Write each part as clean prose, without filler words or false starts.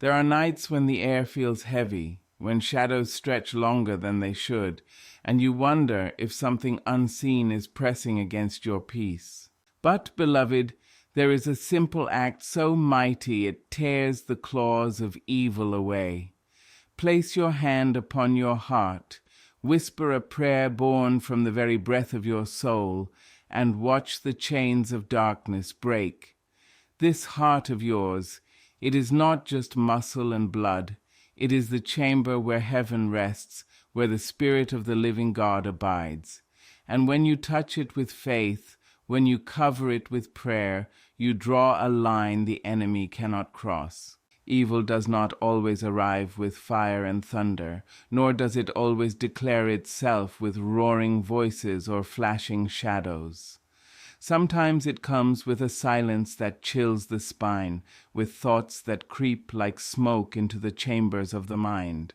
There are nights when the air feels heavy, when shadows stretch longer than they should, and you wonder if something unseen is pressing against your peace. But, beloved, there is a simple act so mighty it tears the claws of evil away. Place your hand upon your heart, whisper a prayer born from the very breath of your soul, and watch the chains of darkness break. This heart of yours, it is not just muscle and blood. It is the chamber where heaven rests, where the Spirit of the living God abides. And when you touch it with faith, when you cover it with prayer, you draw a line the enemy cannot cross. Evil does not always arrive with fire and thunder, nor does it always declare itself with roaring voices or flashing shadows. Sometimes it comes with a silence that chills the spine, with thoughts that creep like smoke into the chambers of the mind.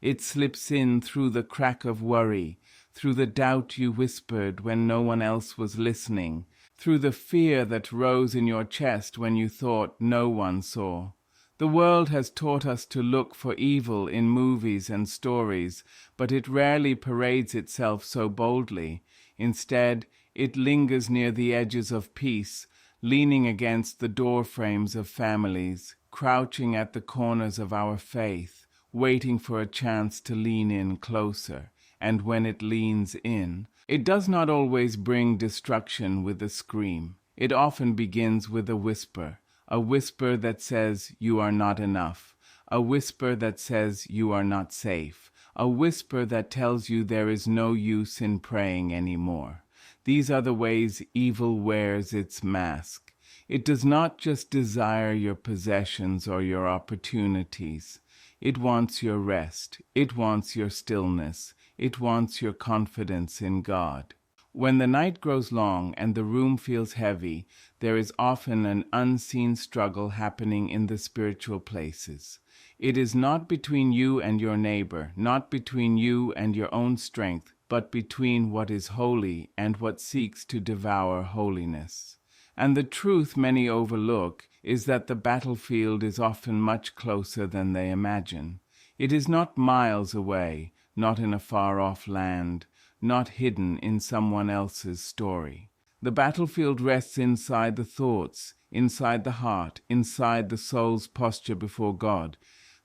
It slips in through the crack of worry, through the doubt you whispered when no one else was listening, through the fear that rose in your chest when you thought no one saw. The world has taught us to look for evil in movies and stories, but it rarely parades itself so boldly. Instead, it lingers near the edges of peace, leaning against the door frames of families, crouching at the corners of our faith, waiting for a chance to lean in closer. And when it leans in, it does not always bring destruction with a scream. It often begins with a whisper that says you are not enough, a whisper that says you are not safe, a whisper that tells you there is no use in praying anymore. These are the ways evil wears its mask. It does not just desire your possessions or your opportunities. It wants your rest. It wants your stillness. It wants your confidence in God. When the night grows long and the room feels heavy, there is often an unseen struggle happening in the spiritual places. It is not between you and your neighbor, not between you and your own strength, but between what is holy and what seeks to devour holiness. And the truth many overlook is that the battlefield is often much closer than they imagine. It is not miles away, not in a far-off land, not hidden in someone else's story. The battlefield rests inside the thoughts, inside the heart, inside the soul's posture before God.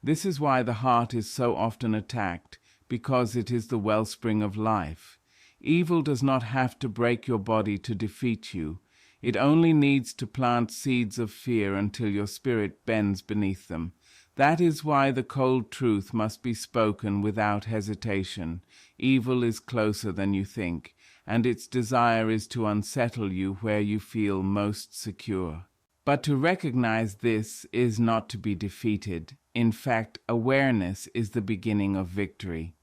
This is why the heart is so often attacked, because it is the wellspring of life. Evil does not have to break your body to defeat you. It only needs to plant seeds of fear until your spirit bends beneath them. That is why the cold truth must be spoken without hesitation. Evil is closer than you think, and its desire is to unsettle you where you feel most secure. But to recognize this is not to be defeated. In fact, awareness is the beginning of victory.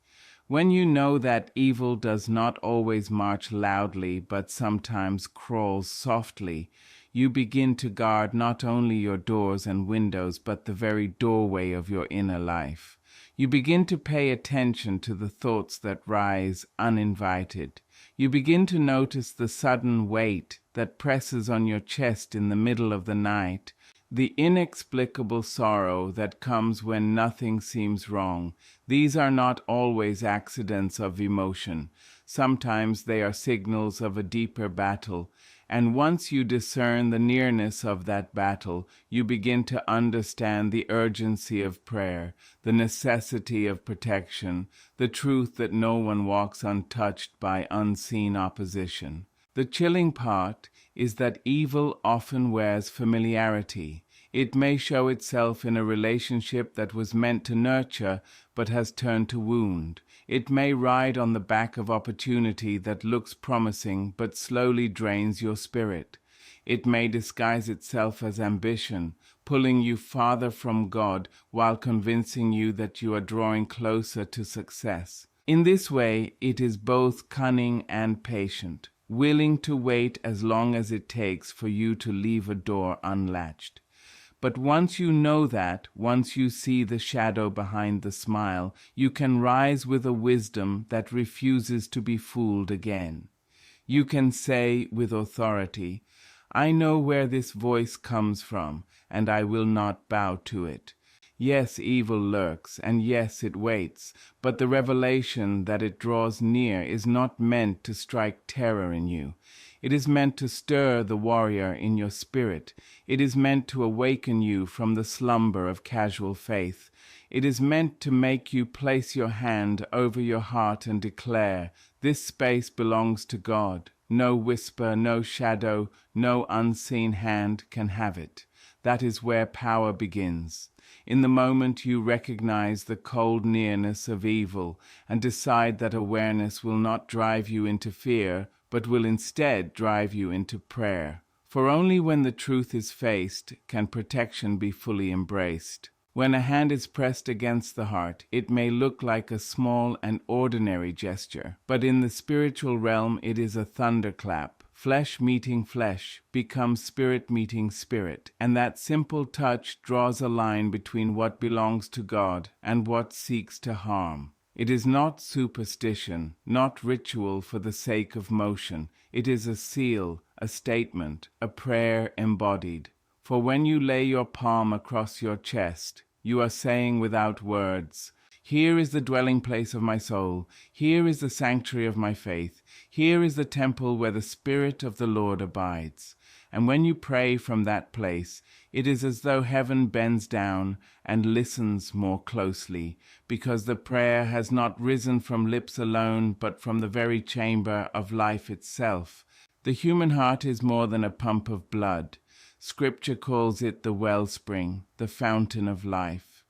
When you know that evil does not always march loudly but sometimes crawls softly, you begin to guard not only your doors and windows but the very doorway of your inner life. You begin to pay attention to the thoughts that rise uninvited. You begin to notice the sudden weight that presses on your chest in the middle of the night, the inexplicable sorrow that comes when nothing seems wrong. These are not always accidents of emotion. Sometimes they are signals of a deeper battle, and once you discern the nearness of that battle, you begin to understand the urgency of prayer, the necessity of protection, the truth that no one walks untouched by unseen opposition. The chilling part is that evil often wears familiarity. It may show itself in a relationship that was meant to nurture but has turned to wound. It may ride on the back of opportunity that looks promising but slowly drains your spirit. It may disguise itself as ambition, pulling you farther from God while convincing you that you are drawing closer to success. In this way, it is both cunning and patient, willing to wait as long as it takes for you to leave a door unlatched. But once you know that, once you see the shadow behind the smile, you can rise with a wisdom that refuses to be fooled again. You can say with authority, "I know where this voice comes from, and I will not bow to it." Yes, evil lurks, and yes, it waits, but the revelation that it draws near is not meant to strike terror in you. It is meant to stir the warrior in your spirit. It is meant to awaken you from the slumber of casual faith. It is meant to make you place your hand over your heart and declare, "This space belongs to God. No whisper, no shadow, no unseen hand can have it." That is where power begins. In the moment you recognize the cold nearness of evil and decide that awareness will not drive you into fear, but will instead drive you into prayer. For only when the truth is faced can protection be fully embraced. When a hand is pressed against the heart, it may look like a small and ordinary gesture, but in the spiritual realm it is a thunderclap. Flesh meeting flesh becomes spirit meeting spirit, and that simple touch draws a line between what belongs to God and what seeks to harm. It is not superstition, not ritual for the sake of motion. It is a seal, a statement, a prayer embodied. For when you lay your palm across your chest, you are saying without words, "Here is the dwelling place of my soul. Here is the sanctuary of my faith. Here is the temple where the Spirit of the Lord abides." And when you pray from that place, it is as though heaven bends down and listens more closely, because the prayer has not risen from lips alone, but from the very chamber of life itself. The human heart is more than a pump of blood. Scripture calls it the wellspring, the fountain of life.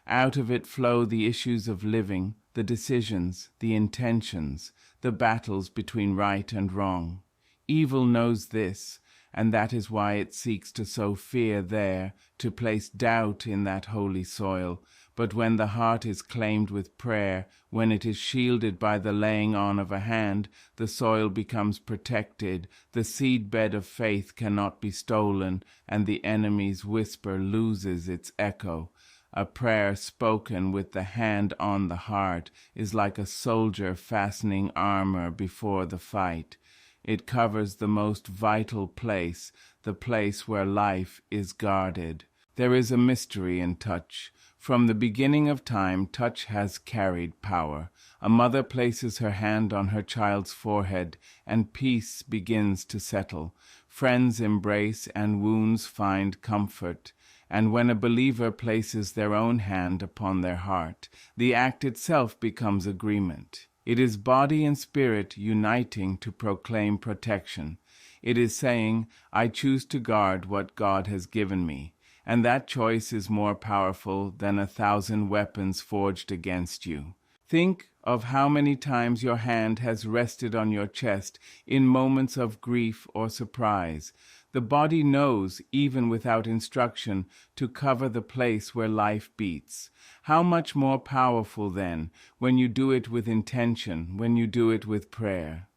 Out of it flow the issues of living, the decisions, the intentions, the battles between right and wrong. Evil knows this, and that is why it seeks to sow fear there, to place doubt in that holy soil. But when the heart is claimed with prayer, when it is shielded by the laying on of a hand, the soil becomes protected, the seedbed of faith cannot be stolen, and the enemy's whisper loses its echo. A prayer spoken with the hand on the heart is like a soldier fastening armor before the fight. It covers the most vital place, the place where life is guarded. There is a mystery in touch. From the beginning of time, touch has carried power. A mother places her hand on her child's forehead, and peace begins to settle. Friends embrace, and wounds find comfort. And when a believer places their own hand upon their heart, the act itself becomes agreement. It is body and spirit uniting to proclaim protection. It is saying, "I choose to guard what God has given me." And that choice is more powerful than 1,000 weapons forged against you. Think of how many times your hand has rested on your chest in moments of grief or surprise. The body knows, even without instruction, to cover the place where life beats. How much more powerful, then, when you do it with intention, when you do it with prayer.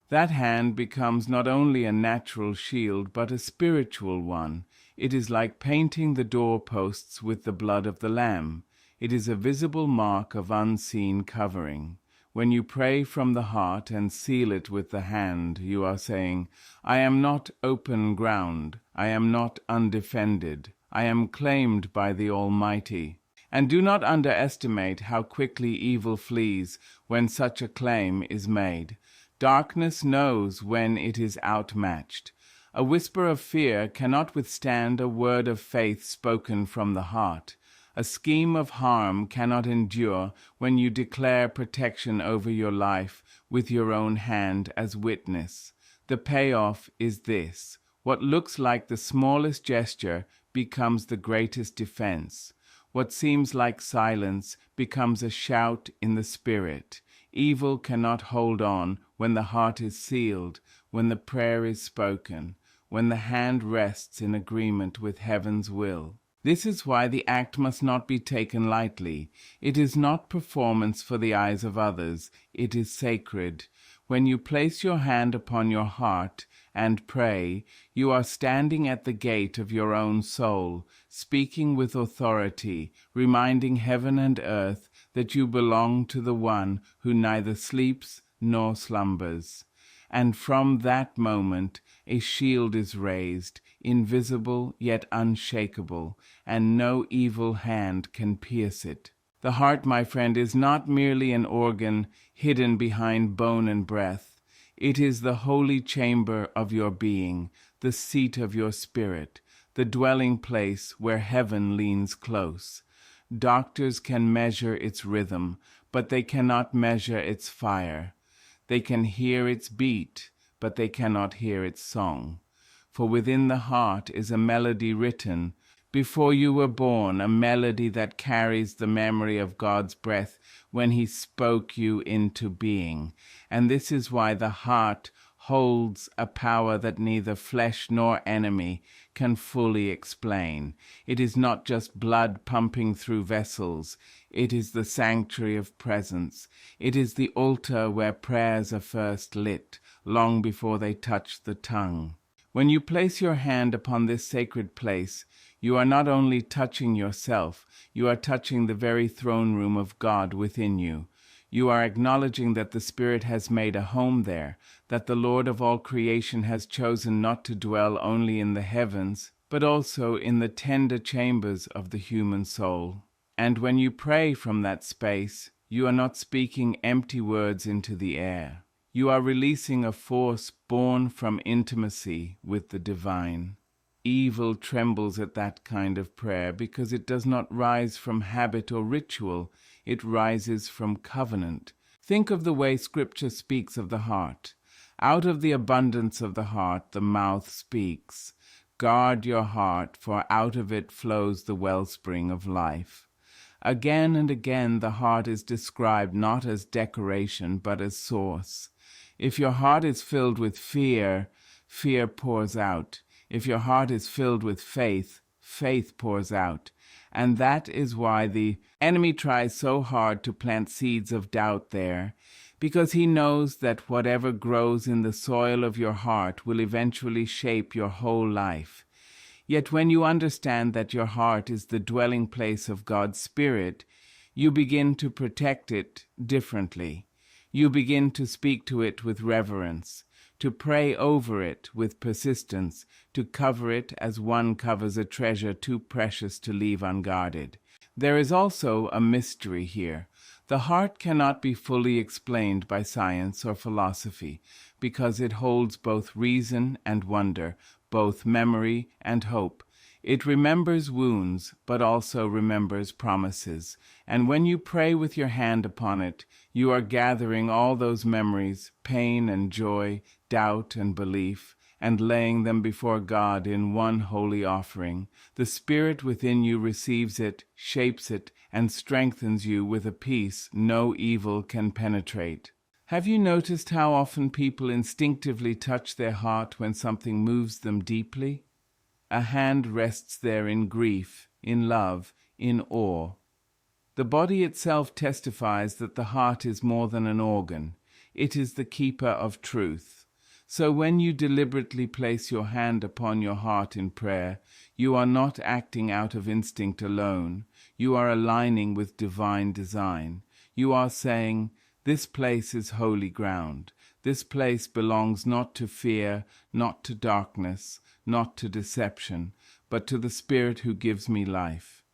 That hand becomes not only a natural shield, but a spiritual one. It is like painting the doorposts with the blood of the Lamb. It is a visible mark of unseen covering. When you pray from the heart and seal it with the hand, you are saying, "I am not open ground. I am not undefended. I am claimed by the Almighty." And do not underestimate how quickly evil flees when such a claim is made. Darkness knows when it is outmatched. A whisper of fear cannot withstand a word of faith spoken from the heart. A scheme of harm cannot endure when you declare protection over your life with your own hand as witness. The payoff is this: what looks like the smallest gesture becomes the greatest defense. What seems like silence becomes a shout in the spirit. Evil cannot hold on when the heart is sealed, when the prayer is spoken, when the hand rests in agreement with heaven's will. This is why the act must not be taken lightly. It is not performance for the eyes of others. It is sacred. When you place your hand upon your heart and pray, you are standing at the gate of your own soul, speaking with authority, reminding heaven and earth that you belong to the one who neither sleeps nor slumbers. And from that moment, a shield is raised, invisible yet unshakable, and no evil hand can pierce it. The heart, my friend, is not merely an organ hidden behind bone and breath. It is the holy chamber of your being, the seat of your spirit, the dwelling place where heaven leans close. Doctors can measure its rhythm, but they cannot measure its fire. They can hear its beat, but they cannot hear its song. For within the heart is a melody written before you were born, a melody that carries the memory of God's breath when He spoke you into being. And this is why the heart holds a power that neither flesh nor enemy can fully explain. It is not just blood pumping through vessels. It is the sanctuary of presence. It is the altar where prayers are first lit, long before they touch the tongue. When you place your hand upon this sacred place, you are not only touching yourself, you are touching the very throne room of God within you. You are acknowledging that the Spirit has made a home there, that the Lord of all creation has chosen not to dwell only in the heavens, but also in the tender chambers of the human soul. And when you pray from that space, you are not speaking empty words into the air. You are releasing a force born from intimacy with the divine. Evil trembles at that kind of prayer because it does not rise from habit or ritual, it rises from covenant. Think of the way Scripture speaks of the heart. Out of the abundance of the heart the mouth speaks. Guard your heart, for out of it flows the wellspring of life. Again and again the heart is described not as decoration but as source. If your heart is filled with fear, fear pours out. If your heart is filled with faith, faith pours out. And that is why the enemy tries so hard to plant seeds of doubt there, because he knows that whatever grows in the soil of your heart will eventually shape your whole life. Yet when you understand that your heart is the dwelling place of God's Spirit, you begin to protect it differently. You begin to speak to it with reverence, to pray over it with persistence, to cover it as one covers a treasure too precious to leave unguarded. There is also a mystery here. The heart cannot be fully explained by science or philosophy, because it holds both reason and wonder, both memory and hope. It remembers wounds, but also remembers promises. And when you pray with your hand upon it, you are gathering all those memories, pain and joy, doubt and belief, and laying them before God in one holy offering. The Spirit within you receives it, shapes it, and strengthens you with a peace no evil can penetrate. Have you noticed how often people instinctively touch their heart when something moves them deeply? A hand rests there in grief, in love, in awe. The body itself testifies that the heart is more than an organ. It is the keeper of truth. So when you deliberately place your hand upon your heart in prayer, you are not acting out of instinct alone. You are aligning with divine design. You are saying, "This place is holy ground. This place belongs not to fear, not to darkness, not to deception, but to the Spirit who gives me life."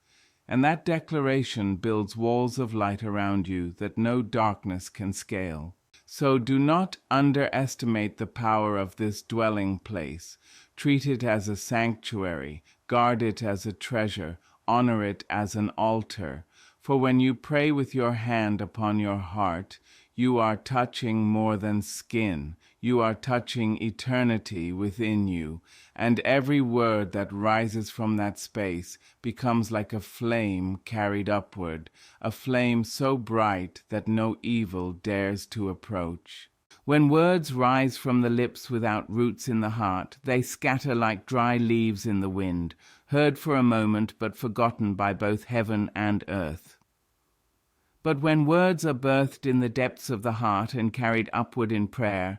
And that declaration builds walls of light around you that no darkness can scale. So do not underestimate the power of this dwelling place. Treat it as a sanctuary, guard it as a treasure, honor it as an altar. For when you pray with your hand upon your heart, you are touching more than skin. You are touching eternity within you, and every word that rises from that space becomes like a flame carried upward, a flame so bright that no evil dares to approach. When words rise from the lips without roots in the heart, they scatter like dry leaves in the wind, heard for a moment but forgotten by both heaven and earth. But when words are birthed in the depths of the heart and carried upward in prayer,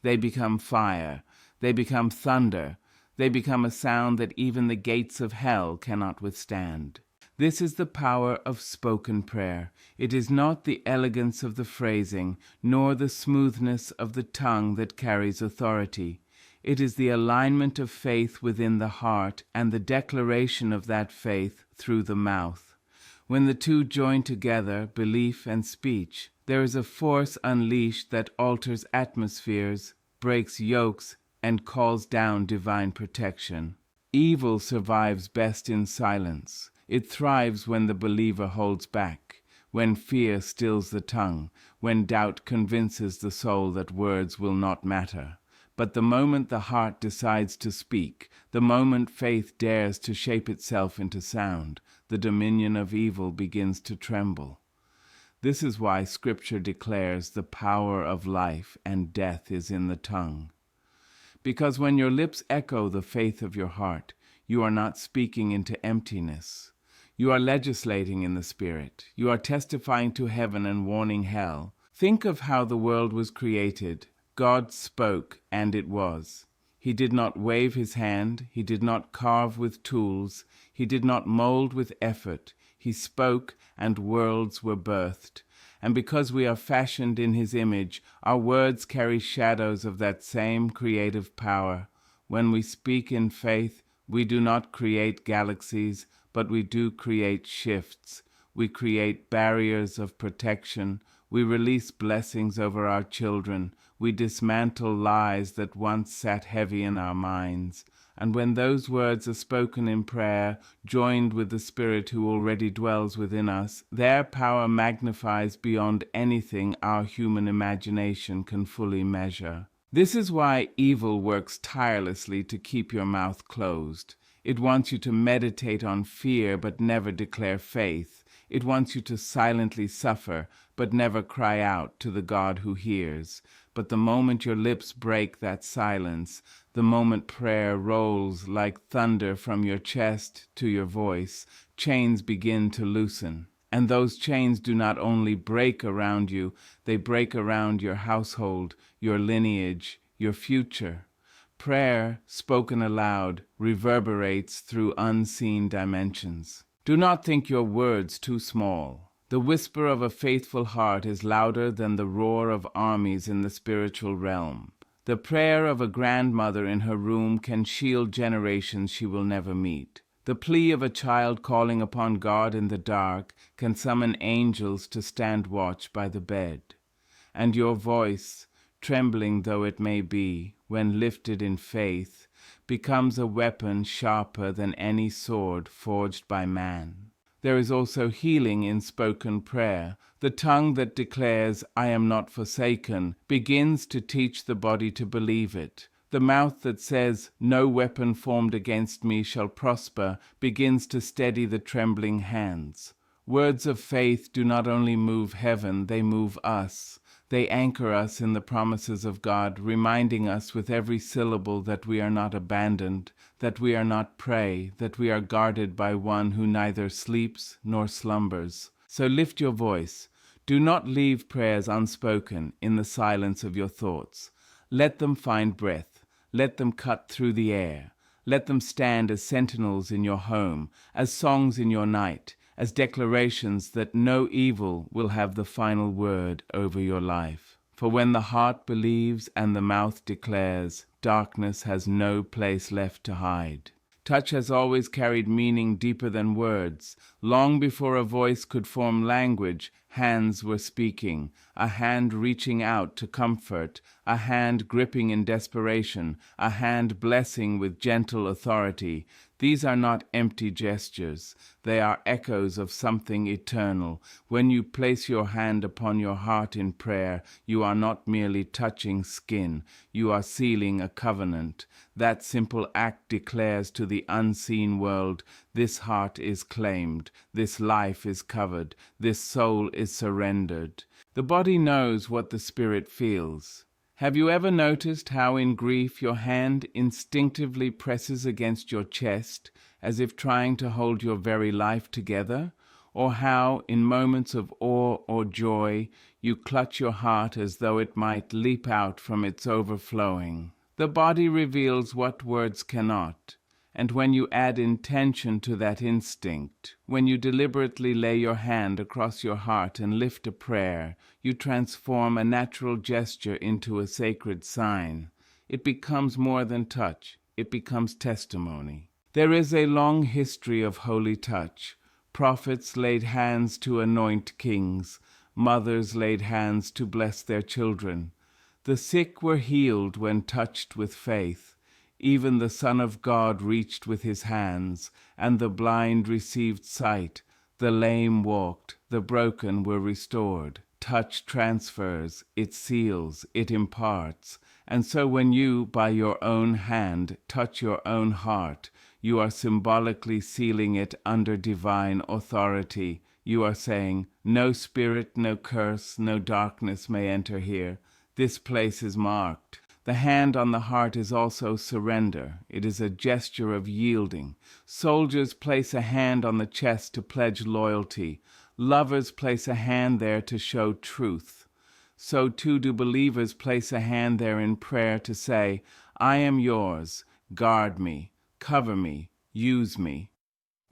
they become fire, they become thunder, they become a sound that even the gates of hell cannot withstand. This is the power of spoken prayer. It is not the elegance of the phrasing, nor the smoothness of the tongue that carries authority. It is the alignment of faith within the heart and the declaration of that faith through the mouth. When the two join together, belief and speech, there is a force unleashed that alters atmospheres, breaks yokes, and calls down divine protection. Evil survives best in silence. It thrives when the believer holds back, when fear stills the tongue, when doubt convinces the soul that words will not matter. But the moment the heart decides to speak, the moment faith dares to shape itself into sound, the dominion of evil begins to tremble. This is why Scripture declares the power of life and death is in the tongue. Because when your lips echo the faith of your heart, you are not speaking into emptiness. You are legislating in the Spirit. You are testifying to heaven and warning hell. Think of how the world was created. God spoke, and it was. He did not wave his hand. He did not carve with tools. He did not mold with effort. He spoke, and worlds were birthed. And because we are fashioned in his image, our words carry shadows of that same creative power. When we speak in faith, we do not create galaxies, but we do create shifts. We create barriers of protection. We release blessings over our children. We dismantle lies that once sat heavy in our minds. And when those words are spoken in prayer, joined with the Spirit who already dwells within us, their power magnifies beyond anything our human imagination can fully measure. This is why evil works tirelessly to keep your mouth closed. It wants you to meditate on fear but never declare faith. It wants you to silently suffer but never cry out to the God who hears. But the moment your lips break that silence, the moment prayer rolls like thunder from your chest to your voice, chains begin to loosen. And those chains do not only break around you, they break around your household, your lineage, your future. Prayer, spoken aloud, reverberates through unseen dimensions. Do not think your words too small. The whisper of a faithful heart is louder than the roar of armies in the spiritual realm. The prayer of a grandmother in her room can shield generations she will never meet. The plea of a child calling upon God in the dark can summon angels to stand watch by the bed. And your voice, trembling though it may be, when lifted in faith, becomes a weapon sharper than any sword forged by man. There is also healing in spoken prayer. The tongue that declares, "I am not forsaken," begins to teach the body to believe it. The mouth that says, "No weapon formed against me shall prosper," begins to steady the trembling hands. Words of faith do not only move heaven, they move us. They anchor us in the promises of God, reminding us with every syllable that we are not abandoned, that we are not prey, that we are guarded by one who neither sleeps nor slumbers. So lift your voice. Do not leave prayers unspoken in the silence of your thoughts. Let them find breath. Let them cut through the air. Let them stand as sentinels in your home, as songs in your night, as declarations that no evil will have the final word over your life. For when the heart believes and the mouth declares, darkness has no place left to hide. Touch has always carried meaning deeper than words. Long before a voice could form language, hands were speaking, a hand reaching out to comfort, a hand gripping in desperation, a hand blessing with gentle authority. These are not empty gestures. They are echoes of something eternal. When you place your hand upon your heart in prayer, you are not merely touching skin. You are sealing a covenant. That simple act declares to the unseen world, this heart is claimed, this life is covered, this soul is surrendered. The body knows what the spirit feels. Have you ever noticed how in grief your hand instinctively presses against your chest as if trying to hold your very life together? Or how, in moments of awe or joy, you clutch your heart as though it might leap out from its overflowing? The body reveals what words cannot. And when you add intention to that instinct, when you deliberately lay your hand across your heart and lift a prayer, you transform a natural gesture into a sacred sign. it becomes more than touch. It becomes testimony. There is a long history of holy touch. Prophets laid hands to anoint kings. Mothers laid hands to bless their children. The sick were healed when touched with faith. Even the Son of God reached with his hands, and the blind received sight. The lame walked, the broken were restored. Touch transfers, it seals, it imparts. And so when you, by your own hand, touch your own heart, you are symbolically sealing it under divine authority. You are saying, no spirit, no curse, no darkness may enter here. This place is marked. The hand on the heart is also surrender. It is a gesture of yielding. Soldiers place a hand on the chest to pledge loyalty. Lovers place a hand there to show truth. So too do believers place a hand there in prayer to say, I am yours, guard me, cover me, use me.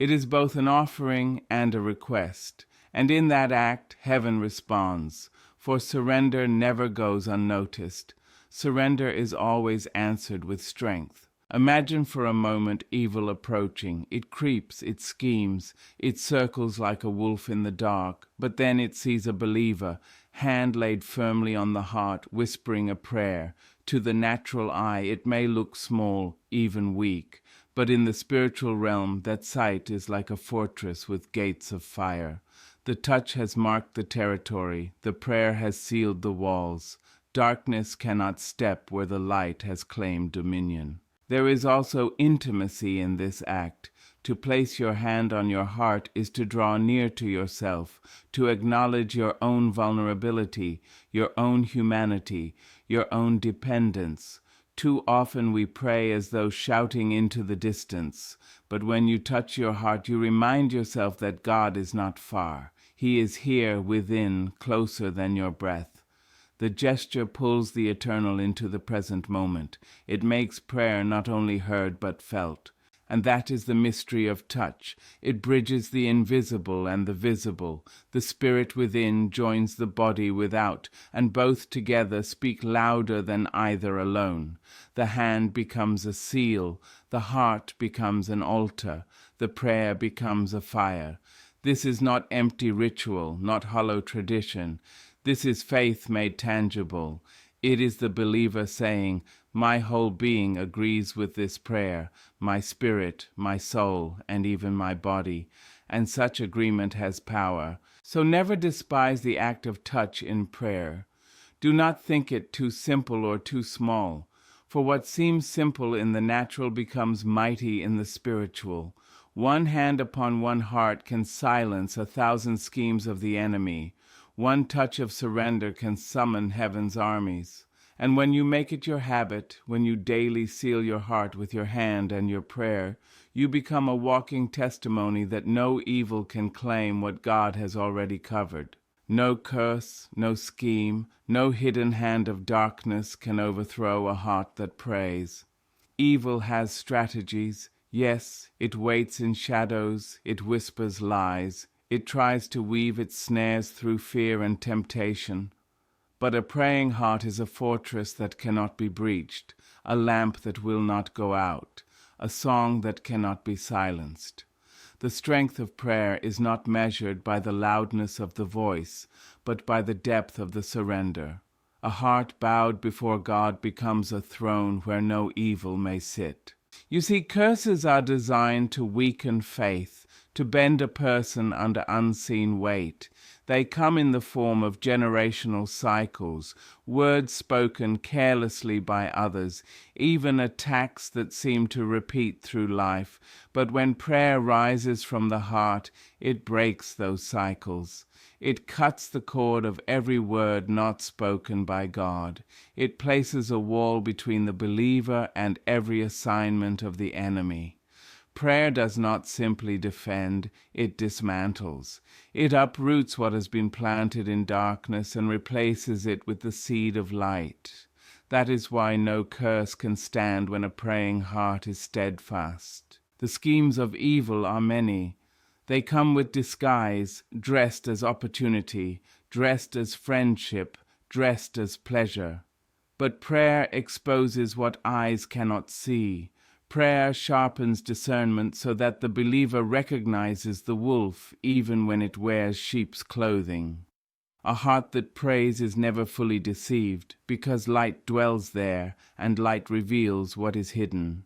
It is both an offering and a request, and in that act heaven responds, for surrender never goes unnoticed. Surrender is always answered with strength. Imagine for a moment evil approaching. It creeps, it schemes, it circles like a wolf in the dark, but then it sees a believer, hand laid firmly on the heart, whispering a prayer. To the natural eye it may look small, even weak, but in the spiritual realm that sight is like a fortress with gates of fire. The touch has marked the territory, the prayer has sealed the walls. Darkness cannot step where the light has claimed dominion. There is also intimacy in this act. To place your hand on your heart is to draw near to yourself, to acknowledge your own vulnerability, your own humanity, your own dependence. Too often we pray as though shouting into the distance, but when you touch your heart, you remind yourself that God is not far. He is here within, closer than your breath. The gesture pulls the eternal into the present moment. It makes prayer not only heard but felt. And that is the mystery of touch. It bridges the invisible and the visible. The spirit within joins the body without, and both together speak louder than either alone. The hand becomes a seal. The heart becomes an altar. The prayer becomes a fire. This is not empty ritual, not hollow tradition. This is faith made tangible. It is the believer saying, my whole being agrees with this prayer, my spirit, my soul, and even my body, and such agreement has power. So never despise the act of touch in prayer. Do not think it too simple or too small, for what seems simple in the natural becomes mighty in the spiritual. One hand upon one heart can silence 1,000 schemes of the enemy. One touch of surrender can summon heaven's armies. And when you make it your habit, when you daily seal your heart with your hand and your prayer, you become a walking testimony that no evil can claim what God has already covered. No curse, no scheme, no hidden hand of darkness can overthrow a heart that prays. Evil has strategies. Yes, it waits in shadows, it whispers lies. It tries to weave its snares through fear and temptation. But a praying heart is a fortress that cannot be breached, a lamp that will not go out, a song that cannot be silenced. The strength of prayer is not measured by the loudness of the voice, but by the depth of the surrender. A heart bowed before God becomes a throne where no evil may sit. You see, curses are designed to weaken faith, to bend a person under unseen weight. They come in the form of generational cycles, words spoken carelessly by others, even attacks that seem to repeat through life. But when prayer rises from the heart, it breaks those cycles. It cuts the cord of every word not spoken by God. It places a wall between the believer and every assignment of the enemy. Prayer does not simply defend, it dismantles. It uproots what has been planted in darkness and replaces it with the seed of light. That is why no curse can stand when a praying heart is steadfast. The schemes of evil are many. They come with disguise, dressed as opportunity, dressed as friendship, dressed as pleasure. But prayer exposes what eyes cannot see. Prayer sharpens discernment so that the believer recognizes the wolf even when it wears sheep's clothing. A heart that prays is never fully deceived, because light dwells there, and light reveals what is hidden.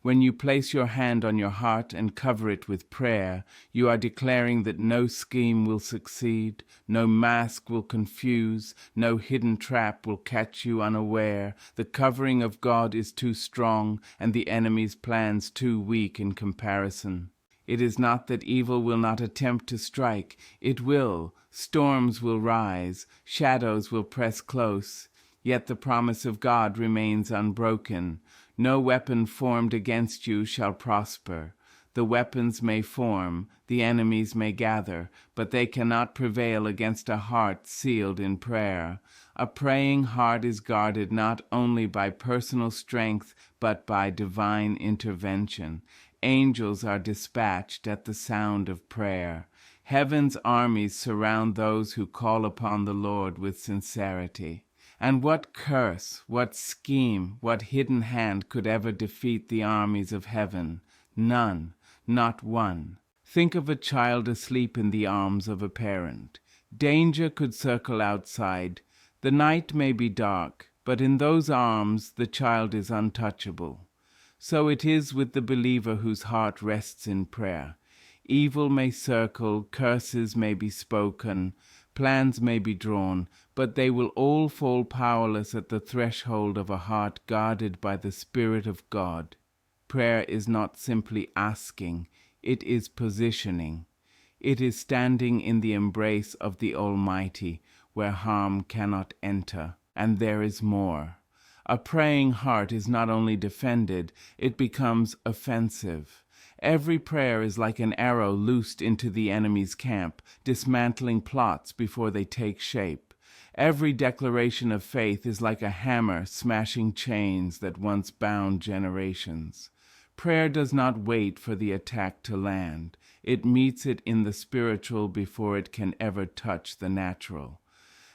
When you place your hand on your heart and cover it with prayer, you are declaring that no scheme will succeed, no mask will confuse, no hidden trap will catch you unaware. The covering of God is too strong, and the enemy's plans too weak in comparison. It is not that evil will not attempt to strike. It will. Storms will rise. Shadows will press close. Yet the promise of God remains unbroken. No weapon formed against you shall prosper. The weapons may form, the enemies may gather, but they cannot prevail against a heart sealed in prayer. A praying heart is guarded not only by personal strength, but by divine intervention. Angels are dispatched at the sound of prayer. Heaven's armies surround those who call upon the Lord with sincerity. And what curse, what scheme, what hidden hand could ever defeat the armies of heaven? None, not one. Think of a child asleep in the arms of a parent. Danger could circle outside. The night may be dark, but in those arms the child is untouchable. So it is with the believer whose heart rests in prayer. Evil may circle, curses may be spoken, plans may be drawn, but they will all fall powerless at the threshold of a heart guarded by the Spirit of God. Prayer is not simply asking, it is positioning. It is standing in the embrace of the Almighty, where harm cannot enter, and there is more. A praying heart is not only defended, it becomes offensive. Every prayer is like an arrow loosed into the enemy's camp, dismantling plots before they take shape. Every declaration of faith is like a hammer smashing chains that once bound generations. Prayer does not wait for the attack to land. It meets it in the spiritual before it can ever touch the natural.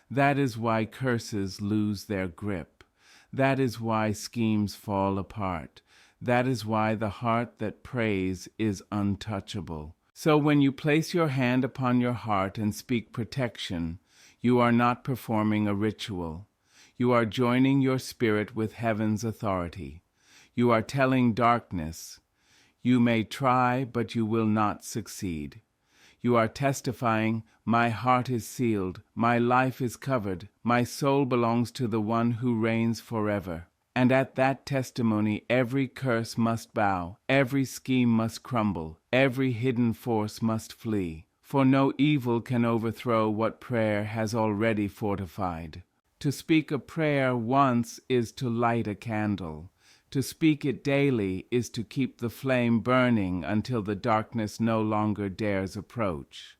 That is why curses lose their grip. That is why schemes fall apart. That is why the heart that prays is untouchable. So when you place your hand upon your heart and speak protection, you are not performing a ritual. You are joining your spirit with heaven's authority. You are telling darkness, you may try, but you will not succeed. You are testifying, my heart is sealed, my life is covered, my soul belongs to the one who reigns forever. And at that testimony, every curse must bow, every scheme must crumble, every hidden force must flee. For no evil can overthrow what prayer has already fortified. To speak a prayer once is to light a candle. To speak it daily is to keep the flame burning until the darkness no longer dares approach.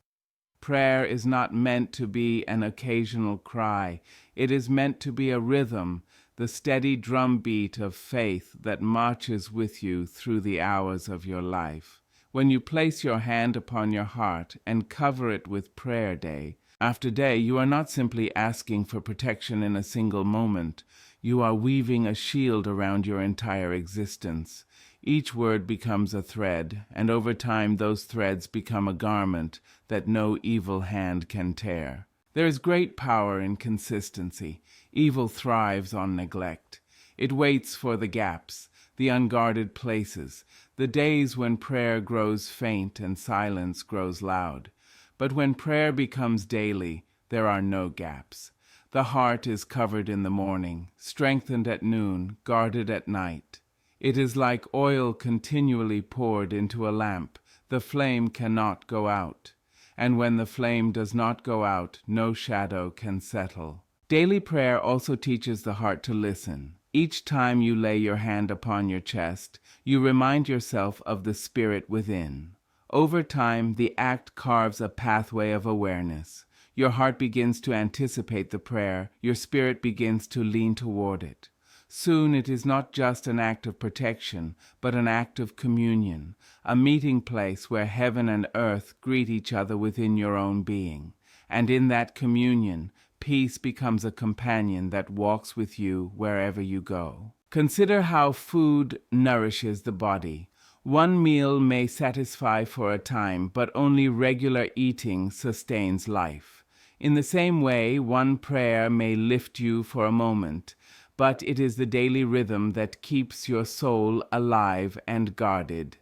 Prayer is not meant to be an occasional cry. It is meant to be a rhythm, the steady drumbeat of faith that marches with you through the hours of your life. When you place your hand upon your heart and cover it with prayer day after day, you are not simply asking for protection in a single moment. You are weaving a shield around your entire existence. Each word becomes a thread, and over time those threads become a garment that no evil hand can tear. There is great power in consistency. Evil thrives on neglect. It waits for the gaps, the unguarded places, the days when prayer grows faint and silence grows loud. But when prayer becomes daily, there are no gaps. The heart is covered in the morning, strengthened at noon, guarded at night. It is like oil continually poured into a lamp. The flame cannot go out. And when the flame does not go out, no shadow can settle. Daily prayer also teaches the heart to listen. Each time you lay your hand upon your chest, you remind yourself of the Spirit within. Over time, the act carves a pathway of awareness. Your heart begins to anticipate the prayer. Your spirit begins to lean toward it. Soon it is not just an act of protection, but an act of communion, a meeting place where heaven and earth greet each other within your own being. And in that communion, peace becomes a companion that walks with you wherever you go. Consider how food nourishes the body. One meal may satisfy for a time, but only regular eating sustains life. In the same way, one prayer may lift you for a moment, but it is the daily rhythm that keeps your soul alive and guarded.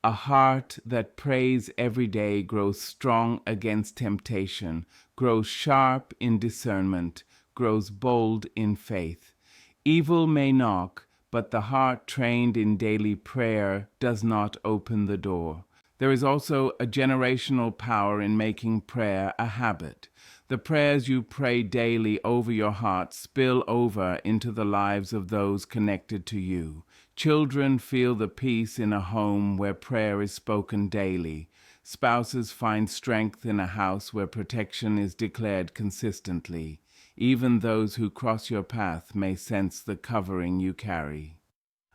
A heart that prays every day grows strong against temptation, grows sharp in discernment, grows bold in faith. Evil may knock, but the heart trained in daily prayer does not open the door. There is also a generational power in making prayer a habit. The prayers you pray daily over your heart spill over into the lives of those connected to you. Children feel the peace in a home where prayer is spoken daily. Spouses find strength in a house where protection is declared consistently. Even those who cross your path may sense the covering you carry.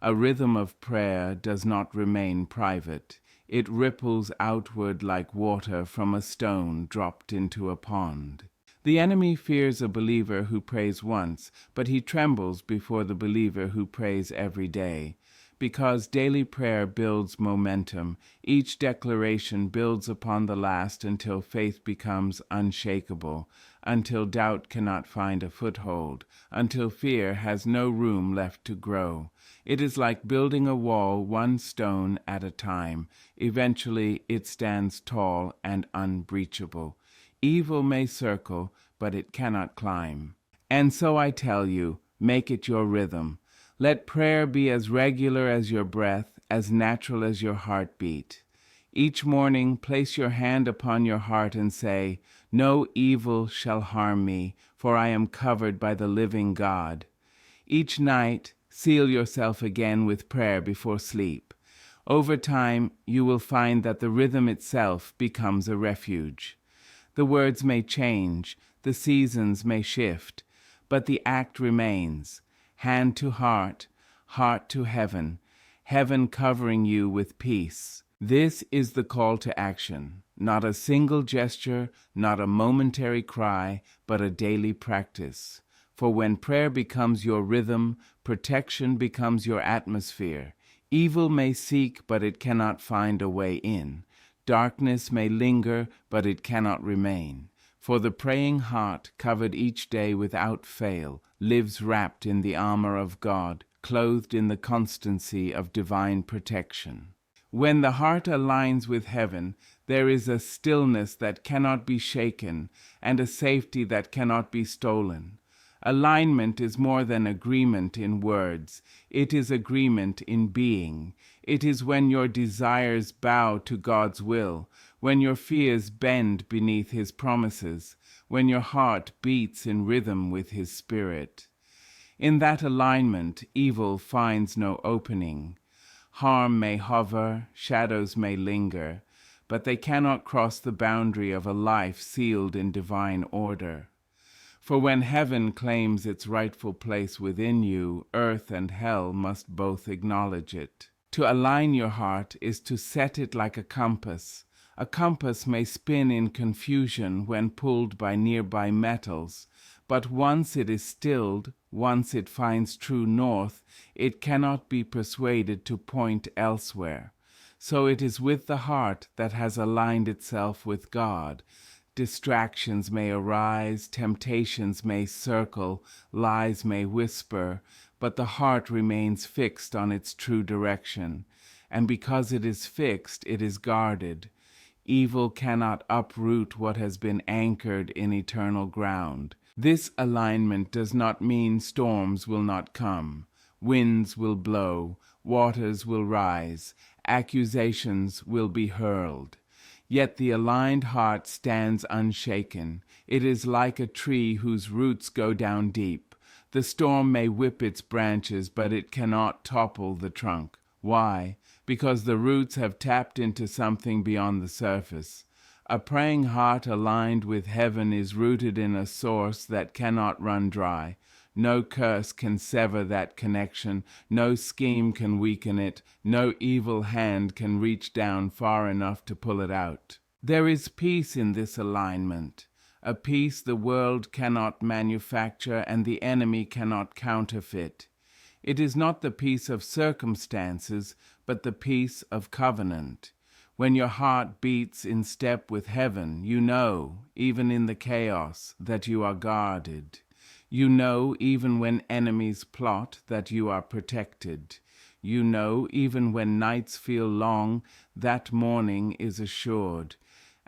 A rhythm of prayer does not remain private. It ripples outward like water from a stone dropped into a pond. The enemy fears a believer who prays once, but he trembles before the believer who prays every day. Because daily prayer builds momentum, each declaration builds upon the last until faith becomes unshakable, until doubt cannot find a foothold, until fear has no room left to grow. It is like building a wall one stone at a time. Eventually it stands tall and unbreachable. Evil may circle, but it cannot climb. And so I tell you, make it your rhythm. Let prayer be as regular as your breath, as natural as your heartbeat. Each morning, place your hand upon your heart and say, "No evil shall harm me, for I am covered by the living God." Each night, seal yourself again with prayer before sleep. Over time, you will find that the rhythm itself becomes a refuge. The words may change, the seasons may shift, but the act remains. Hand to heart, heart to heaven, heaven covering you with peace. This is the call to action, not a single gesture, not a momentary cry, but a daily practice. For when prayer becomes your rhythm, protection becomes your atmosphere. Evil may seek, but it cannot find a way in. Darkness may linger, but it cannot remain. For the praying heart, covered each day without fail, lives wrapped in the armor of God, clothed in the constancy of divine protection. When the heart aligns with heaven, there is a stillness that cannot be shaken and a safety that cannot be stolen. Alignment is more than agreement in words. It is agreement in being. It is when your desires bow to God's will, when your fears bend beneath His promises, when your heart beats in rhythm with His Spirit. In that alignment, evil finds no opening. Harm may hover, shadows may linger, but they cannot cross the boundary of a life sealed in divine order. For when heaven claims its rightful place within you, earth and hell must both acknowledge it. To align your heart is to set it like a compass. A compass may spin in confusion when pulled by nearby metals, but once it is stilled, once it finds true north, it cannot be persuaded to point elsewhere. So it is with the heart that has aligned itself with God. Distractions may arise, temptations may circle, lies may whisper, but the heart remains fixed on its true direction. And because it is fixed, it is guarded. Evil cannot uproot what has been anchored in eternal ground. This alignment does not mean storms will not come. Winds will blow, waters will rise, accusations will be hurled. Yet the aligned heart stands unshaken. It is like a tree whose roots go down deep. The storm may whip its branches, but it cannot topple the trunk. Why? Because the roots have tapped into something beyond the surface. A praying heart aligned with heaven is rooted in a source that cannot run dry. No curse can sever that connection. No scheme can weaken it. No evil hand can reach down far enough to pull it out. There is peace in this alignment, a peace the world cannot manufacture and the enemy cannot counterfeit. It is not the peace of circumstances, but the peace of covenant. When your heart beats in step with heaven, you know, even in the chaos, that you are guarded. You know, even when enemies plot, that you are protected. You know, even when nights feel long, that morning is assured.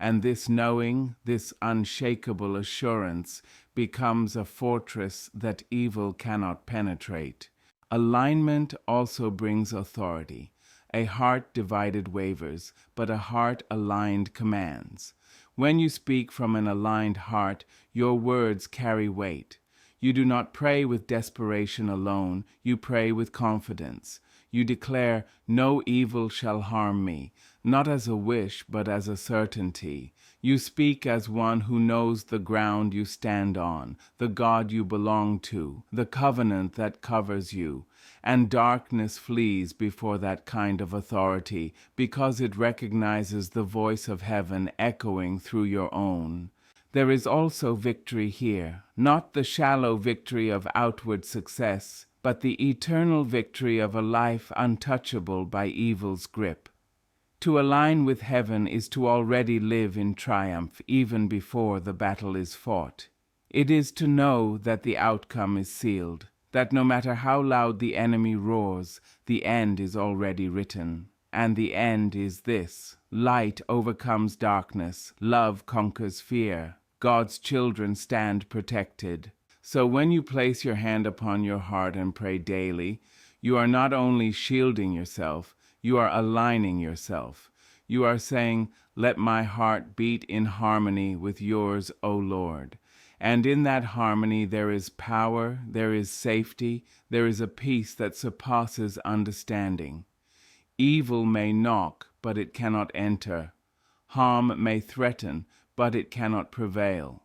And this knowing, this unshakable assurance, becomes a fortress that evil cannot penetrate. Alignment also brings authority. A heart divided wavers, but a heart aligned commands. When you speak from an aligned heart, your words carry weight. You do not pray with desperation alone, you pray with confidence. You declare, "No evil shall harm me," not as a wish, but as a certainty. You speak as one who knows the ground you stand on, the God you belong to, the covenant that covers you. And darkness flees before that kind of authority, because it recognizes the voice of heaven echoing through your own. There is also victory here, not the shallow victory of outward success, but the eternal victory of a life untouchable by evil's grip. To align with heaven is to already live in triumph even before the battle is fought. It is to know that the outcome is sealed, that no matter how loud the enemy roars, the end is already written. And the end is this: light overcomes darkness, love conquers fear, God's children stand protected. So when you place your hand upon your heart and pray daily, you are not only shielding yourself, you are aligning yourself. You are saying, "Let my heart beat in harmony with yours, O Lord." And in that harmony there is power, there is safety, there is a peace that surpasses understanding. Evil may knock, but it cannot enter. Harm may threaten, but it cannot prevail.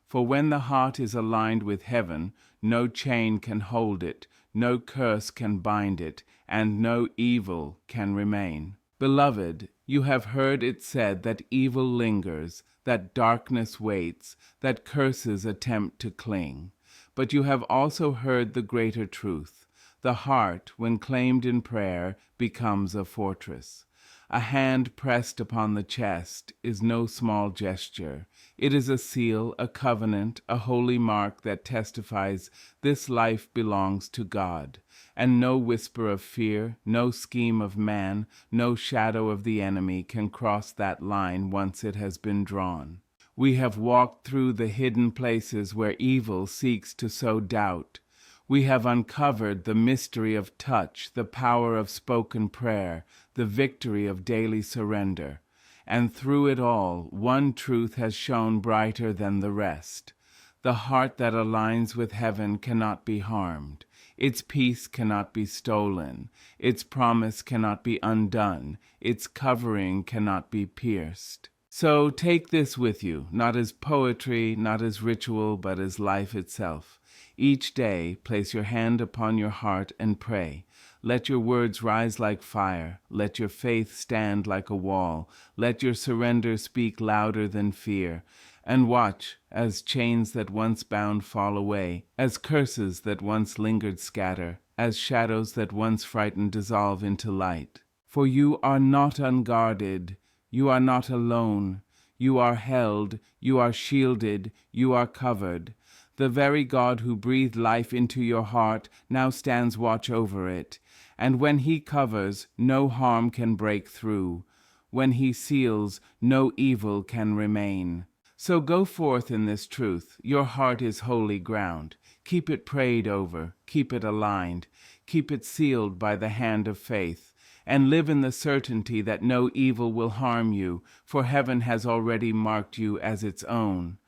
For when the heart is aligned with heaven, no chain can hold it, no curse can bind it, and no evil can remain. Beloved, you have heard it said that evil lingers, that darkness waits, that curses attempt to cling. But you have also heard the greater truth. The heart, when claimed in prayer, becomes a fortress. A hand pressed upon the chest is no small gesture. It is a seal, a covenant, a holy mark that testifies this life belongs to God. And no whisper of fear, no scheme of man, no shadow of the enemy can cross that line once it has been drawn. We have walked through the hidden places where evil seeks to sow doubt. We have uncovered the mystery of touch, the power of spoken prayer, the victory of daily surrender. And through it all, one truth has shone brighter than the rest. The heart that aligns with heaven cannot be harmed. Its peace cannot be stolen. Its promise cannot be undone. Its covering cannot be pierced. So take this with you, not as poetry, not as ritual, but as life itself. Each day, place your hand upon your heart and pray. Let your words rise like fire. Let your faith stand like a wall. Let your surrender speak louder than fear. And watch as chains that once bound fall away, as curses that once lingered scatter, as shadows that once frightened dissolve into light. For you are not unguarded. You are not alone. You are held. You are shielded. You are covered. The very God who breathed life into your heart now stands watch over it. And when he covers, no harm can break through. When he seals, no evil can remain. So go forth in this truth. Your heart is holy ground. Keep it prayed over. Keep it aligned. Keep it sealed by the hand of faith. And live in the certainty that no evil will harm you, for heaven has already marked you as its own.